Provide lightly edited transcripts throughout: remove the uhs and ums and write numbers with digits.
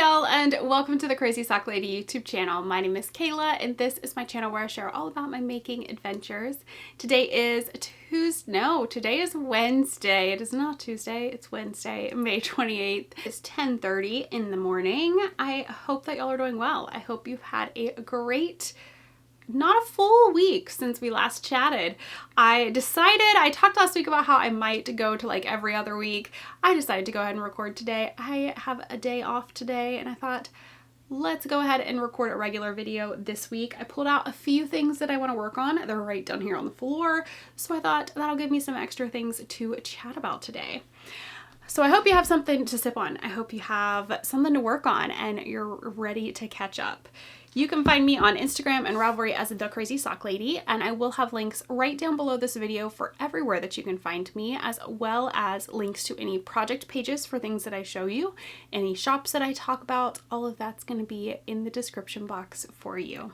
Hey y'all, and welcome to the Crazy Sock Lady YouTube channel. My name is Kayla, and this is my channel where I share all about my making adventures. Today is today is Wednesday. It is not Tuesday, it's Wednesday, May 28th. It's 10:30 in the morning. I hope that y'all are doing well. I hope you've had a great, not a full week since we last chatted. I talked last week about how I might go to like every other week. I decided to go ahead and record today. I have a day off today and I thought, let's go ahead and record a regular video this week. I pulled out a few things that I want to work on. They're right down here on the floor. So I thought that'll give me some extra things to chat about today. So I hope you have something to sip on. I hope you have something to work on and you're ready to catch up. You can find me on Instagram and Ravelry as The Crazy Sock Lady, and I will have links right down below this video for everywhere that you can find me, as well as links to any project pages for things that I show you, any shops that I talk about. All of that's going to be in the description box for you.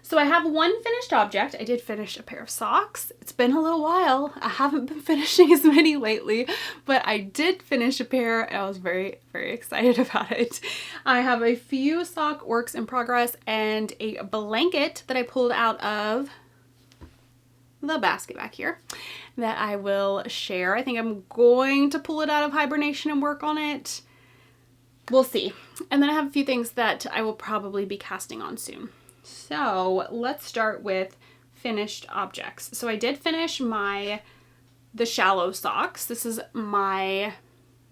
So I have one finished object. I did finish a pair of socks. It's been a little while. I haven't been finishing as many lately, but I did finish a pair and I was very, very excited about it. I have a few sock works in progress and a blanket that I pulled out of the basket back here that I will share. I think I'm going to pull it out of hibernation and work on it. We'll see. And then I have a few things that I will probably be casting on soon. So let's start with finished objects. So I did finish the shallow socks. This is my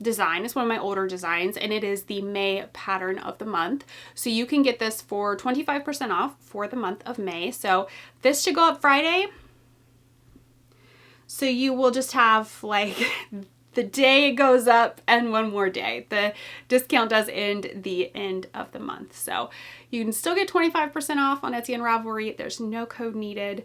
design. It's one of my older designs and it is the May pattern of the month. So you can get this for 25% off for the month of May. So this should go up Friday. So you will just have like the day it goes up and one more day. The discount does end the end of the month. So you can still get 25% off on Etsy and Ravelry. There's no code needed.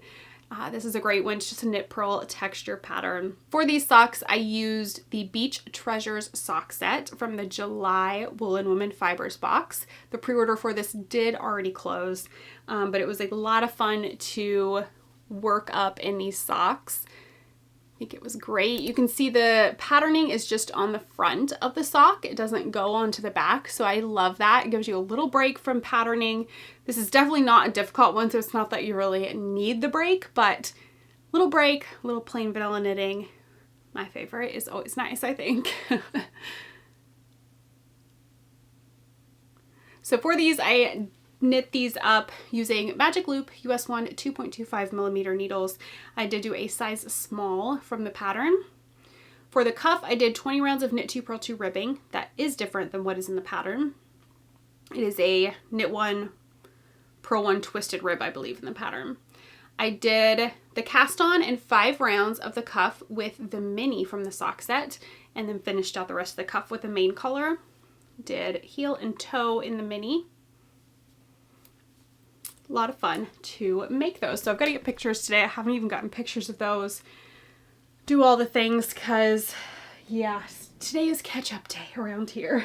This is a great one. It's just a knit purl texture pattern. For these socks, I used the Beach Treasures sock set from the July Woolen Women Fibers box. The pre-order for this did already close, but it was a lot of fun to work up in these socks. I think it was great. You can see the patterning is just on the front of the sock. It doesn't go onto the back, so I love that. It gives you a little break from patterning. This is definitely not a difficult one, so it's not that you really need the break, but little break, little plain vanilla knitting. My favorite is always nice, I think. So for these, I knit these up using Magic Loop US 1 2.25 millimeter needles. I did do a size small from the pattern. For the cuff, I did 20 rounds of knit 2 purl 2 ribbing. That is different than what is in the pattern. It is a knit 1 purl 1 twisted rib, I believe, in the pattern. I did the cast on and 5 rounds of the cuff with the mini from the sock set, and then finished out the rest of the cuff with the main color. Did heel and toe in the mini. A lot of fun to make those. So I've got to get pictures today. I haven't even gotten pictures of those. Do all the things because, yeah, today is catch-up day around here.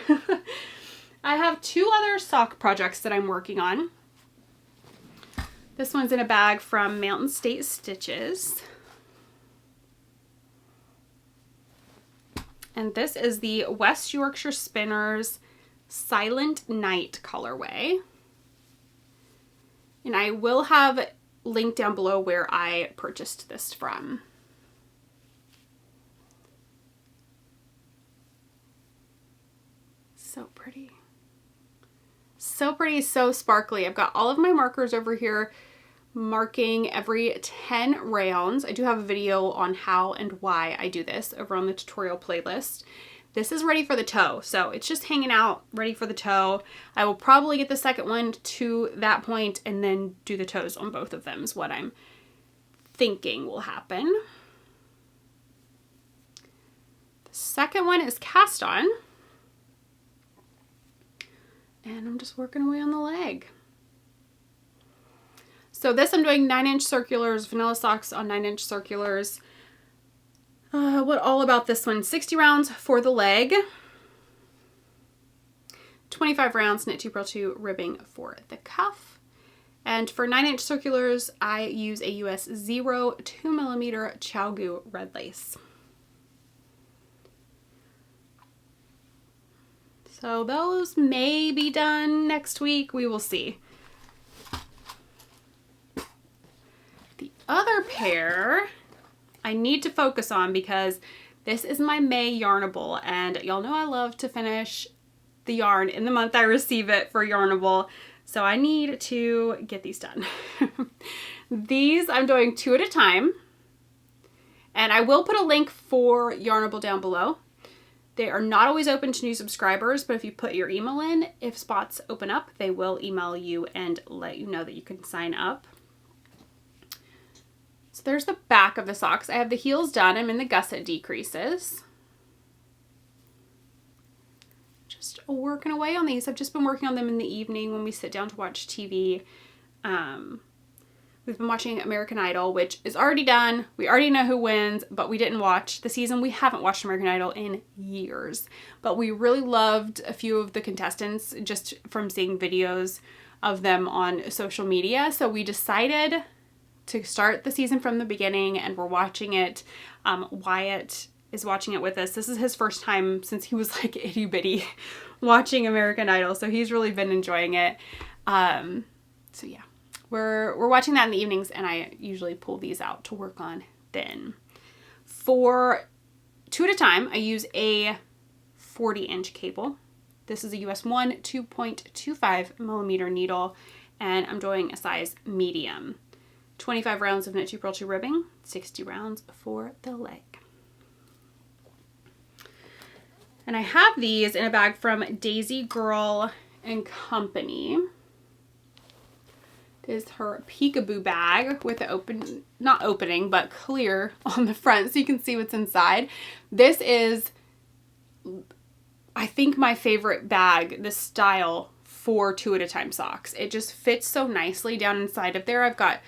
I have 2 other sock projects that I'm working on. This one's in a bag from Mountain State Stitches. And this is the West Yorkshire Spinners Silent Night colorway. And I will have linked down below where I purchased this from. So pretty. So pretty, so sparkly. I've got all of my markers over here marking every 10 rounds. I do have a video on how and why I do this over on the tutorial playlist. This is ready for the toe, so it's just hanging out, ready for the toe. I will probably get the second one to that point and then do the toes on both of them is what I'm thinking will happen. The second one is cast on. And I'm just working away on the leg. So this I'm doing 9-inch circulars, vanilla socks on 9-inch circulars. What all about this one? 60 rounds for the leg. 25 rounds knit 2 purl 2 ribbing for the cuff. And for 9-inch circulars, I use a US 0 2mm Chalgu red lace. So those may be done next week. We will see. The other pair I need to focus on because this is my May Yarnable, and y'all know I love to finish the yarn in the month I receive it for Yarnable, so I need to get these done. These I'm doing 2 at a time, and I will put a link for Yarnable down below. They are not always open to new subscribers, but if you put your email in, if spots open up, they will email you and let you know that you can sign up. So there's the back of the socks. I have the heels done. I'm in the gusset decreases. Just working away on these. I've just been working on them in the evening when we sit down to watch TV. We've been watching American Idol, which is already done. We already know who wins, but we didn't watch the season. We haven't watched American Idol in years, but we really loved a few of the contestants just from seeing videos of them on social media. So we decided to start the season from the beginning, and we're watching it. Wyatt is watching it with us. This is his first time since he was like itty bitty watching American Idol, so he's really been enjoying it. So yeah. We're watching that in the evenings, and I usually pull these out to work on then. For 2 at a time, I use a 40-inch cable. This is a US 1 2.25 millimeter needle, and I'm doing a size medium. 25 rounds of knit 2 purl 2 ribbing, 60 rounds for the leg. And I have these in a bag from Daisy Girl and Company. This is her peekaboo bag with the not opening, but clear on the front so you can see what's inside. This is, I think, my favorite bag, this style, for 2 at a time socks. It just fits so nicely down inside of there. I've got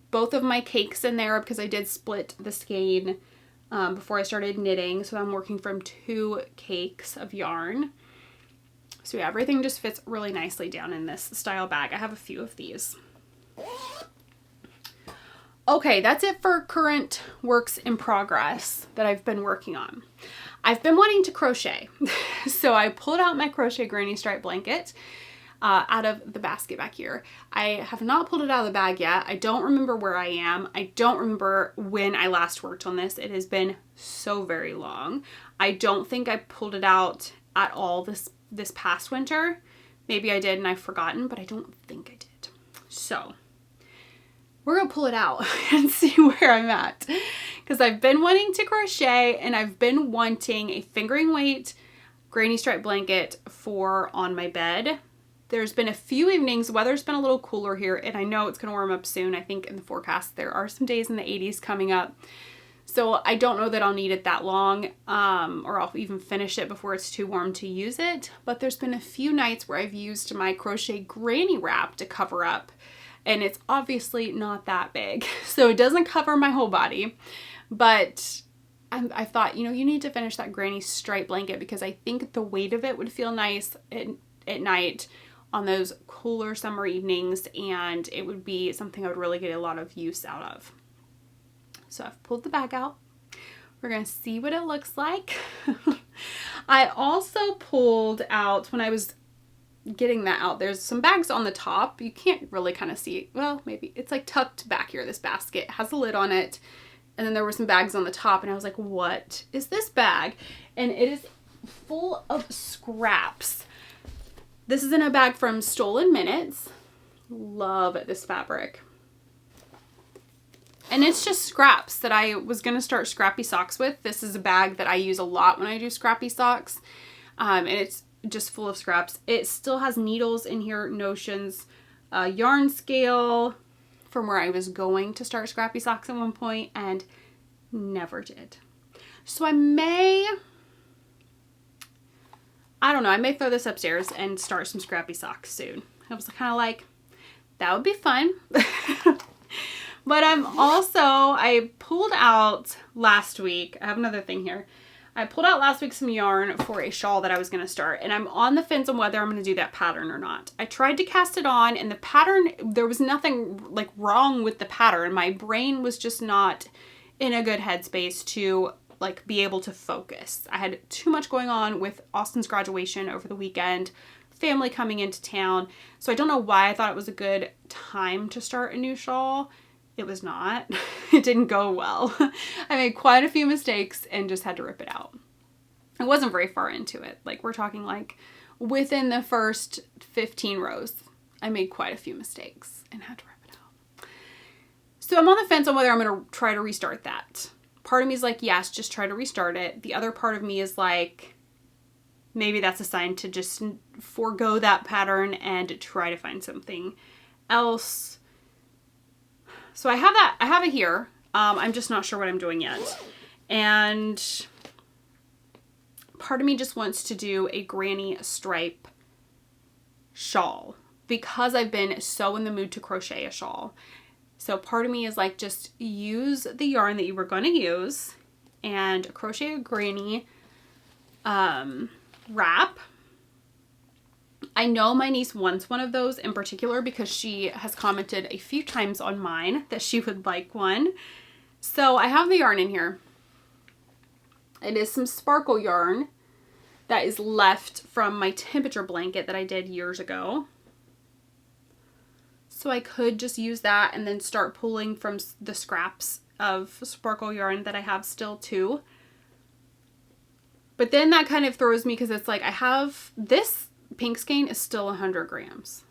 both of my cakes in there because I did split the skein before I started knitting. So I'm working from 2 cakes of yarn. So yeah, everything just fits really nicely down in this style bag. I have a few of these. Okay, that's it for current works in progress that I've been working on. I've been wanting to crochet. So I pulled out my crochet granny stripe blanket out of the basket back here. I have not pulled it out of the bag yet. I don't remember where I am. I don't remember when I last worked on this. It has been so very long. I don't think I pulled it out at all this past winter. Maybe I did and I've forgotten, but I don't think I did. So we're gonna pull it out and see where I'm at, because I've been wanting to crochet and I've been wanting a fingering weight granny stripe blanket for on my bed. There's been a few evenings, the weather's been a little cooler here, and I know it's gonna warm up soon. I think in the forecast there are some days in the 80s coming up. So I don't know that I'll need it that long, or I'll even finish it before it's too warm to use it. But there's been a few nights where I've used my crochet granny wrap to cover up, and it's obviously not that big. So it doesn't cover my whole body, but I thought, you know, you need to finish that granny stripe blanket because I think the weight of it would feel nice at night on those cooler summer evenings, and it would be something I would really get a lot of use out of. So I've pulled the bag out. We're gonna see what it looks like. I also pulled out, when I was getting that out, there's some bags on the top. You can't really kind of see, well, maybe it's like tucked back here. This basket has a lid on it, and then there were some bags on the top, and I was like, what is this bag? And it is full of scraps. This is in a bag from Stolen Minutes. Love this fabric. And it's just scraps that I was going to start scrappy socks with. This is a bag that I use a lot when I do scrappy socks. And it's just full of scraps. It still has needles in here, notions, yarn scale from where I was going to start scrappy socks at one point and never did. So I may throw this upstairs and start some scrappy socks soon. I was kind of like, that would be fun. But I pulled out last week, I have another thing here. I pulled out last week some yarn for a shawl that I was going to start, and I'm on the fence on whether I'm going to do that pattern or not. I tried to cast it on, and the pattern, there was nothing like wrong with the pattern. My brain was just not in a good headspace to like be able to focus. I had too much going on with Austin's graduation over the weekend, family coming into town. So I don't know why I thought it was a good time to start a new shawl. It was not. It didn't go well. I made quite a few mistakes and just had to rip it out. I wasn't very far into it. Like, we're talking like within the first 15 rows, I made quite a few mistakes and had to rip it out. So I'm on the fence on whether I'm going to try to restart that. Part of me is like, yes, just try to restart it. The other part of me is like, maybe that's a sign to just forego that pattern and try to find something else. So I have it here. I'm just not sure what I'm doing yet. And part of me just wants to do a granny stripe shawl because I've been so in the mood to crochet a shawl. So part of me is like, just use the yarn that you were going to use and crochet a granny wrap. I know my niece wants one of those in particular because she has commented a few times on mine that she would like one. So I have the yarn in here. It is some sparkle yarn that is left from my temperature blanket that I did years ago. So I could just use that and then start pulling from the scraps of sparkle yarn that I have still too. But then that kind of throws me because it's like I have this pink skein is still 100 grams.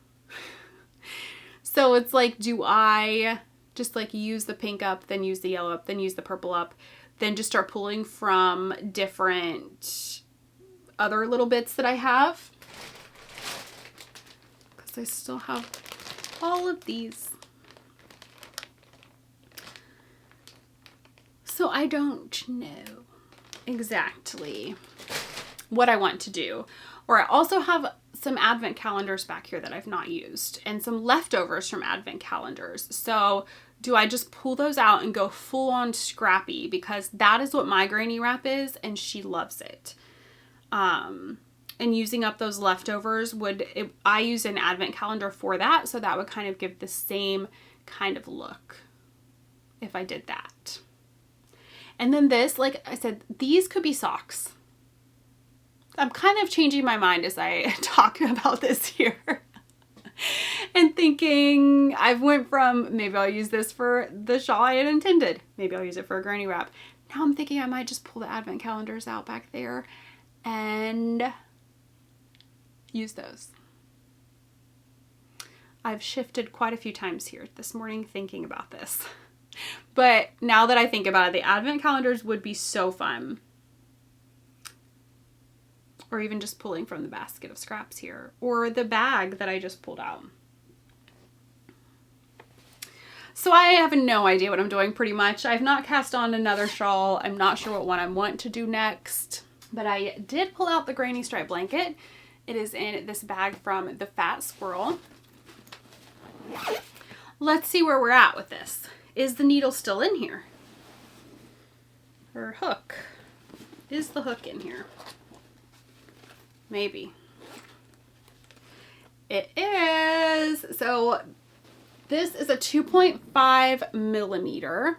So it's like, do I just like use the pink up, then use the yellow up, then use the purple up, then just start pulling from different other little bits that I have? Because I still have all of these. So I don't know exactly what I want to do. Or I also have some advent calendars back here that I've not used and some leftovers from advent calendars. So do I just pull those out and go full on scrappy? Because that is what my granny wrap is and she loves it. And using up those leftovers I use an advent calendar for that. So that would kind of give the same kind of look if I did that. And then this, like I said, these could be socks. I'm kind of changing my mind as I talk about this here and thinking I've went from maybe I'll use this for the shawl I had intended. Maybe I'll use it for a granny wrap. Now I'm thinking I might just pull the advent calendars out back there and use those. I've shifted quite a few times here this morning thinking about this. But now that I think about it, the advent calendars would be so fun. Or even just pulling from the basket of scraps here. Or the bag that I just pulled out. So I have no idea what I'm doing pretty much. I've not cast on another shawl. I'm not sure what one I want to do next. But I did pull out the granny stripe blanket. It is in this bag from the Fat Squirrel. Let's see where we're at with this. Is the needle still in here? Or hook? Is the hook in here? Maybe. It is. So this is a 2.5 millimeter.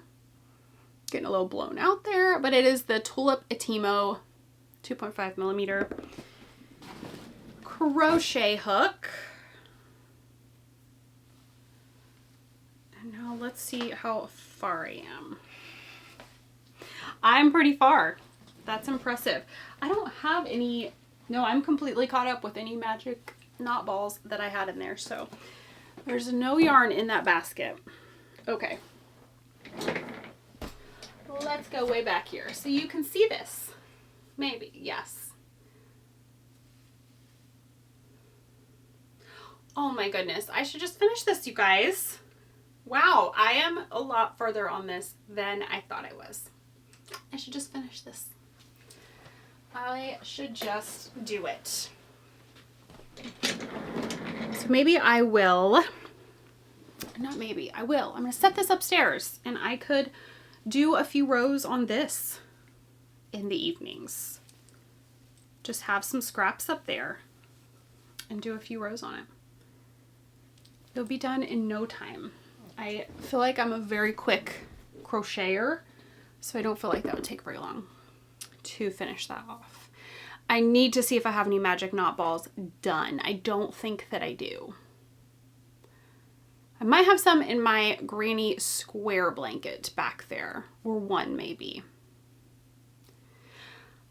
Getting a little blown out there, but it is the Tulip Etimo 2.5 millimeter crochet hook. And now let's see how far I am. I'm pretty far. That's impressive. I don't have any, no, I'm completely caught up with any magic knot balls that I had in there. So there's no yarn in that basket. Okay. Let's go way back here. So you can see this. Maybe, yes. Oh my goodness. I should just finish this, you guys. Wow, I am a lot further on this than I thought I was. I should just finish this. I should just do it. So maybe I will, not maybe, I will. I'm going to set this upstairs and I could do a few rows on this in the evenings. Just have some scraps up there and do a few rows on it. It'll be done in no time. I feel like I'm a very quick crocheter, so I don't feel like that would take very long. to finish that off. I need to see if I have any magic knot balls done. I don't think that I do. I might have some in my granny square blanket back there, or one maybe.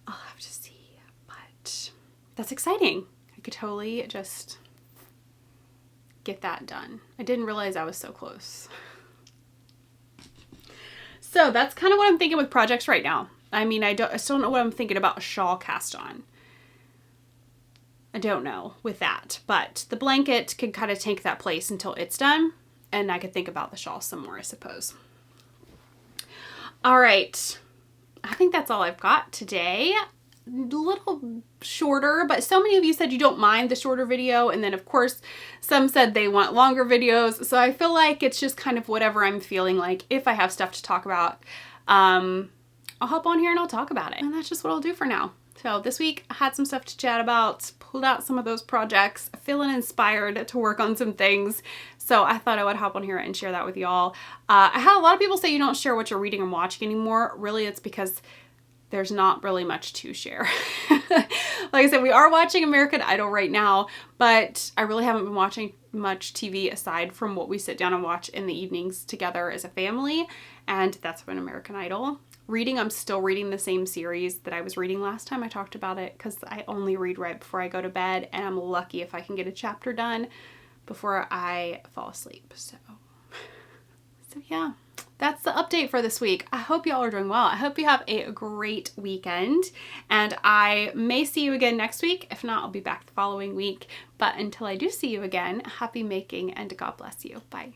I'll have to see, but that's exciting. I could totally just get that done. I didn't realize I was so close. So that's kind of what I'm thinking with projects right now. I mean, I still don't know what I'm thinking about a shawl cast on. I don't know with that, but the blanket could kind of take that place until it's done, and I could think about the shawl some more, I suppose. All right, I think that's all I've got today. A little shorter, but so many of you said you don't mind the shorter video, and then of course some said they want longer videos, so I feel like it's just kind of whatever I'm feeling like. If I have stuff to talk about, I'll hop on here and I'll talk about it, and that's just what I'll do for now. So this week I had some stuff to chat about, pulled out some of those projects, feeling inspired to work on some things. So I thought I would hop on here and share that with y'all. I had a lot of people say you don't share what you're reading and watching anymore. Really, it's because there's not really much to share. Like I said, we are watching American Idol right now, but I really haven't been watching much TV aside from what we sit down and watch in the evenings together as a family, and that's been American Idol. Reading, I'm still reading the same series that I was reading last time I talked about it, because I only read right before I go to bed, and I'm lucky if I can get a chapter done before I fall asleep. So yeah, that's the update for this week. I hope y'all are doing well. I hope you have a great weekend, and I may see you again next week. If not, I'll be back the following week. But until I do see you again, happy making, and God bless you. Bye.